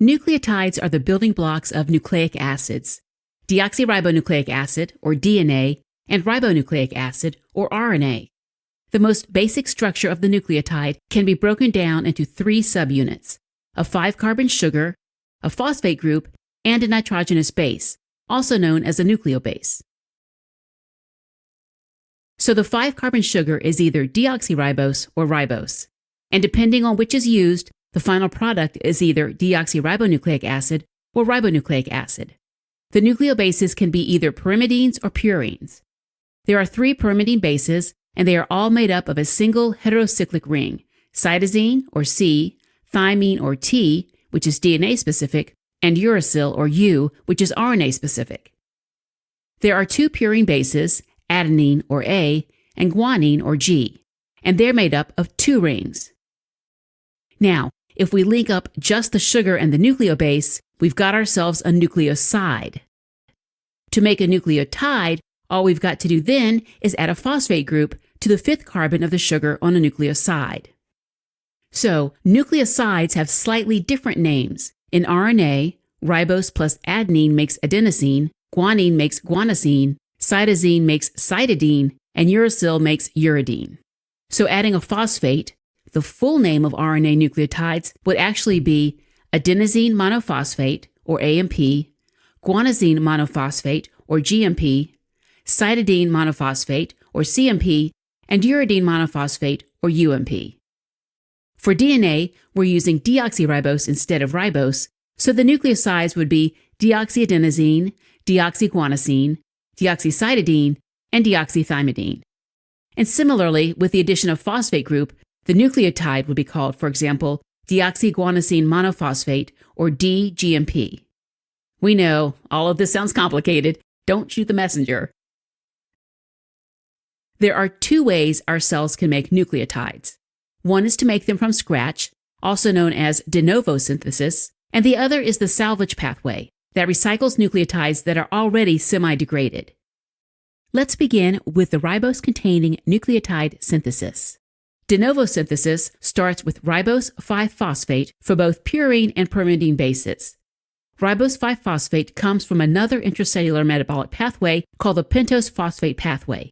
Nucleotides are the building blocks of nucleic acids, deoxyribonucleic acid, or DNA, and ribonucleic acid, or RNA. The most basic structure of the nucleotide can be broken down into 3 subunits: a 5-carbon sugar, a phosphate group, and a nitrogenous base, also known as a nucleobase. So the 5-carbon sugar is either deoxyribose or ribose, and depending on which is used, the final product is either deoxyribonucleic acid or ribonucleic acid. The nucleobases can be either pyrimidines or purines. There are 3 pyrimidine bases, and they are all made up of a single heterocyclic ring: cytosine, or C, thymine, or T, which is DNA specific, and uracil, or U, which is RNA specific. There are 2 purine bases, adenine, or A, and guanine, or G, and they're made up of 2 rings. Now, if we link up just the sugar and the nucleobase, we've got ourselves a nucleoside. To make a nucleotide, all we've got to do then is add a phosphate group to the 5th carbon of the sugar on a nucleoside. So, nucleosides have slightly different names. In RNA, ribose plus adenine makes adenosine, guanine makes guanosine, cytosine makes cytidine, and uracil makes uridine. So adding a phosphate, the full name of RNA nucleotides would actually be adenosine monophosphate, or AMP, guanosine monophosphate, or GMP, cytidine monophosphate, or CMP, and uridine monophosphate, or UMP. For DNA, we're using deoxyribose instead of ribose, so the nucleosides would be deoxyadenosine, deoxyguanosine, deoxycytidine, and deoxythymidine. And similarly, with the addition of phosphate group, the nucleotide would be called, for example, deoxyguanosine monophosphate, or DGMP. We know, all of this sounds complicated. Don't shoot the messenger. There are 2 ways our cells can make nucleotides. One is to make them from scratch, also known as de novo synthesis, and the other is the salvage pathway that recycles nucleotides that are already semi-degraded. Let's begin with the ribose-containing nucleotide synthesis. De novo synthesis starts with ribose 5-phosphate for both purine and pyrimidine bases. Ribose 5-phosphate comes from another intracellular metabolic pathway called the pentose phosphate pathway,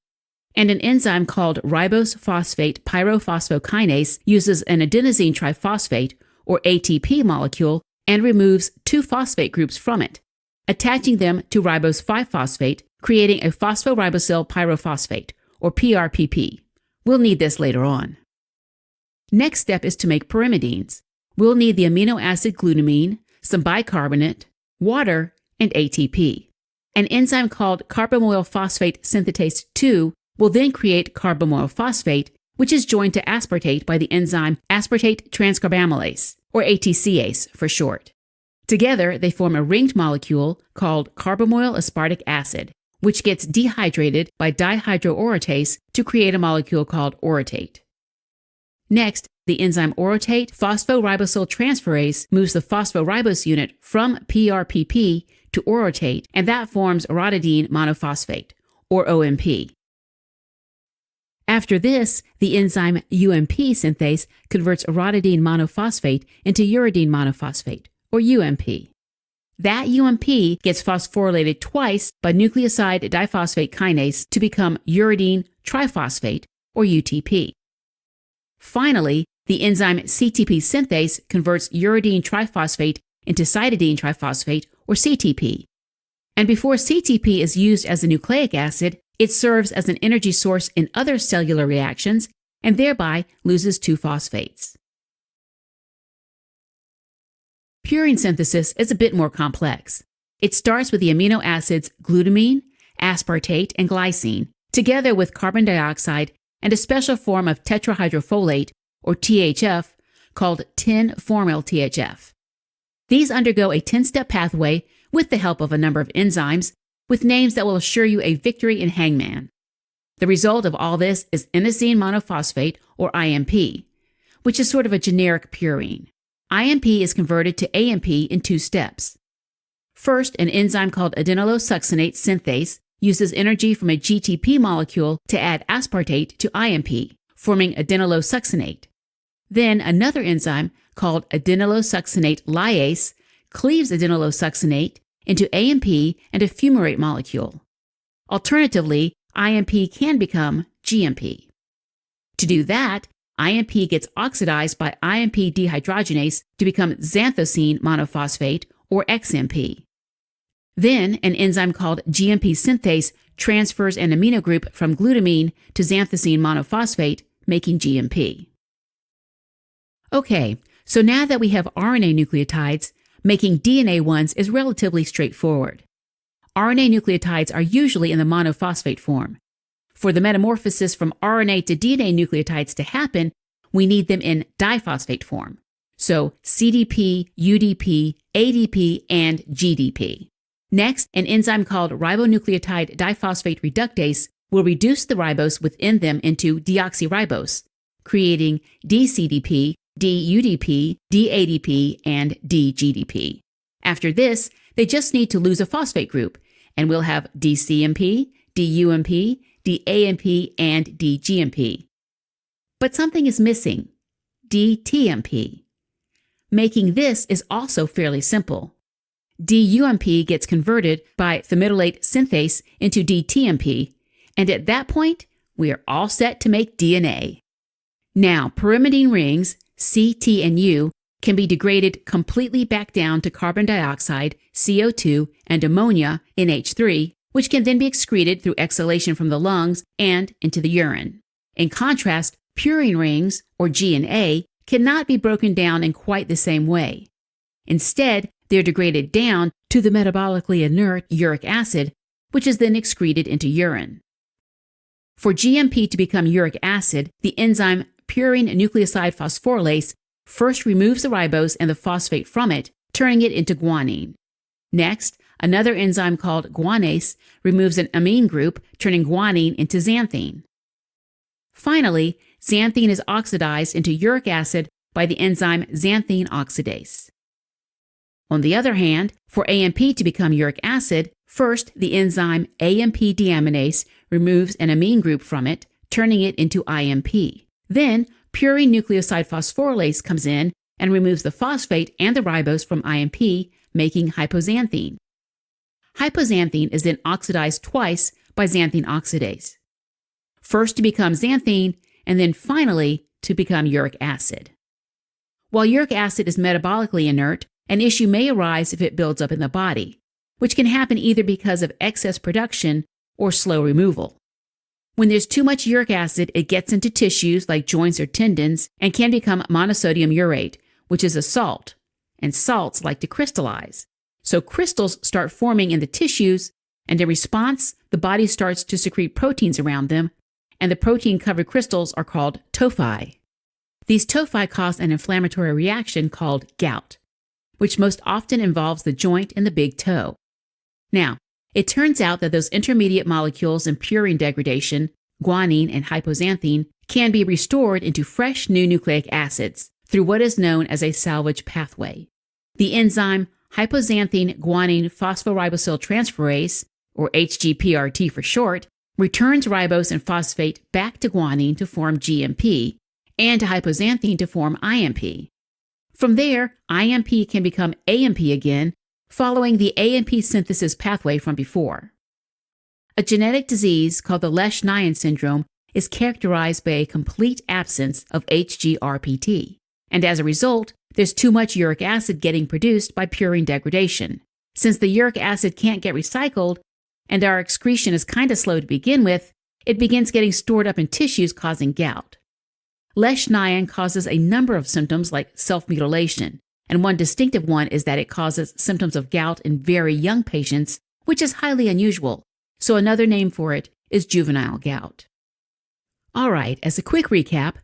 and an enzyme called ribose phosphate pyrophosphokinase uses an adenosine triphosphate, or ATP molecule, and removes 2 phosphate groups from it, attaching them to ribose 5-phosphate, creating a phosphoribosyl pyrophosphate, or PRPP. We'll need this later on. Next step is to make pyrimidines. We'll need the amino acid glutamine, some bicarbonate, water, and ATP. An enzyme called carbamoyl phosphate synthetase 2 will then create carbamoyl phosphate, which is joined to aspartate by the enzyme aspartate transcarbamylase, or ATCase for short. Together, they form a ringed molecule called carbamoyl aspartic acid, which gets dehydrated by dihydroorotate to create a molecule called orotate. Next, the enzyme orotate phosphoribosyl transferase moves the phosphoribose unit from PRPP to orotate, and that forms rhodidine monophosphate, or OMP. After this, the enzyme UMP synthase converts rhodidine monophosphate into uridine monophosphate, or UMP. That UMP gets phosphorylated twice by nucleoside diphosphate kinase to become uridine triphosphate, or UTP. Finally, the enzyme CTP synthase converts uridine triphosphate into cytidine triphosphate, or CTP. And before CTP is used as a nucleic acid, it serves as an energy source in other cellular reactions and thereby loses 2 phosphates. Purine synthesis is a bit more complex. It starts with the amino acids glutamine, aspartate, and glycine, together with carbon dioxide and a special form of tetrahydrofolate, or THF, called 10-formyl-THF. These undergo a 10-step pathway with the help of a number of enzymes, with names that will assure you a victory in hangman. The result of all this is inosine monophosphate, or IMP, which is sort of a generic purine. IMP is converted to AMP in 2 steps. First, an enzyme called adenylosuccinate synthase uses energy from a GTP molecule to add aspartate to IMP, forming adenylosuccinate. Then another enzyme called adenylosuccinate lyase cleaves adenylosuccinate into AMP and a fumarate molecule. Alternatively, IMP can become GMP. To do that, IMP gets oxidized by IMP dehydrogenase to become xanthosine monophosphate, or XMP. Then, an enzyme called GMP synthase transfers an amino group from glutamine to xanthosine monophosphate, making GMP. Okay, so now that we have RNA nucleotides, making DNA ones is relatively straightforward. RNA nucleotides are usually in the monophosphate form. For the metamorphosis from RNA to DNA nucleotides to happen, we need them in diphosphate form. So CDP, UDP, ADP, and GDP. Next, an enzyme called ribonucleotide diphosphate reductase will reduce the ribose within them into deoxyribose, creating DCDP, DUDP, DADP, and DGDP. After this, they just need to lose a phosphate group, and we'll have DCMP, DUMP, DAMP, and DGMP. But something is missing, DTMP. Making this is also fairly simple. DUMP gets converted by thymidylate synthase into DTMP, and at that point, we are all set to make DNA. Now, pyrimidine rings, C, T, and U, can be degraded completely back down to carbon dioxide, CO2, and ammonia, NH3, which can then be excreted through exhalation from the lungs and into the urine. In contrast, purine rings, or G and A, cannot be broken down in quite the same way. Instead, they're degraded down to the metabolically inert uric acid, which is then excreted into urine. For GMP to become uric acid, the enzyme purine nucleoside phosphorylase first removes the ribose and the phosphate from it, turning it into guanine. Next, another enzyme called guanase removes an amine group, turning guanine into xanthine. Finally, xanthine is oxidized into uric acid by the enzyme xanthine oxidase. On the other hand, for AMP to become uric acid, first the enzyme AMP deaminase removes an amine group from it, turning it into IMP. Then, purine nucleoside phosphorylase comes in and removes the phosphate and the ribose from IMP, making hypoxanthine. Hypoxanthine is then oxidized twice by xanthine oxidase. First to become xanthine, and then finally to become uric acid. While uric acid is metabolically inert, an issue may arise if it builds up in the body, which can happen either because of excess production or slow removal. When there's too much uric acid, it gets into tissues like joints or tendons and can become monosodium urate, which is a salt, and salts like to crystallize. So crystals start forming in the tissues, and in response, the body starts to secrete proteins around them, and the protein-covered crystals are called tophi. These tophi cause an inflammatory reaction called gout, which most often involves the joint and the big toe. Now, it turns out that those intermediate molecules in purine degradation, guanine and hypoxanthine, can be restored into fresh new nucleic acids through what is known as a salvage pathway. The enzyme hypoxanthine guanine phosphoribosyl transferase, or HGPRT for short, returns ribose and phosphate back to guanine to form GMP and to hypoxanthine to form IMP. From there, IMP can become AMP again, following the AMP synthesis pathway from before. A genetic disease called the Lesch-Nyhan syndrome is characterized by a complete absence of HGRPT, and as a result, there's too much uric acid getting produced by purine degradation. Since the uric acid can't get recycled, and our excretion is kind of slow to begin with, it begins getting stored up in tissues, causing gout. Lesch-Nyhan causes a number of symptoms like self-mutilation, and one distinctive one is that it causes symptoms of gout in very young patients, which is highly unusual, so another name for it is juvenile gout. All right, as a quick recap,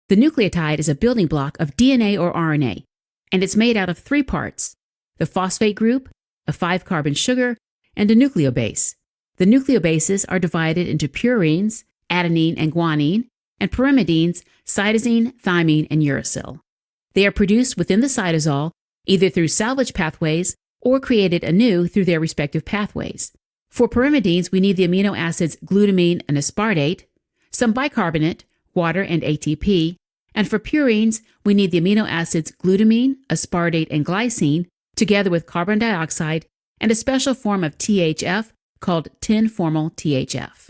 the nucleotide is a building block of DNA or RNA, and it's made out of 3 parts: the phosphate group, a 5-carbon sugar, and a nucleobase. The nucleobases are divided into purines, adenine and guanine, and pyrimidines, cytosine, thymine, and uracil. They are produced within the cytosol, either through salvage pathways or created anew through their respective pathways. For pyrimidines, we need the amino acids glutamine and aspartate, some bicarbonate, water, and ATP, and for purines, we need the amino acids glutamine, aspartate, and glycine, together with carbon dioxide and a special form of THF called tin-formyl THF.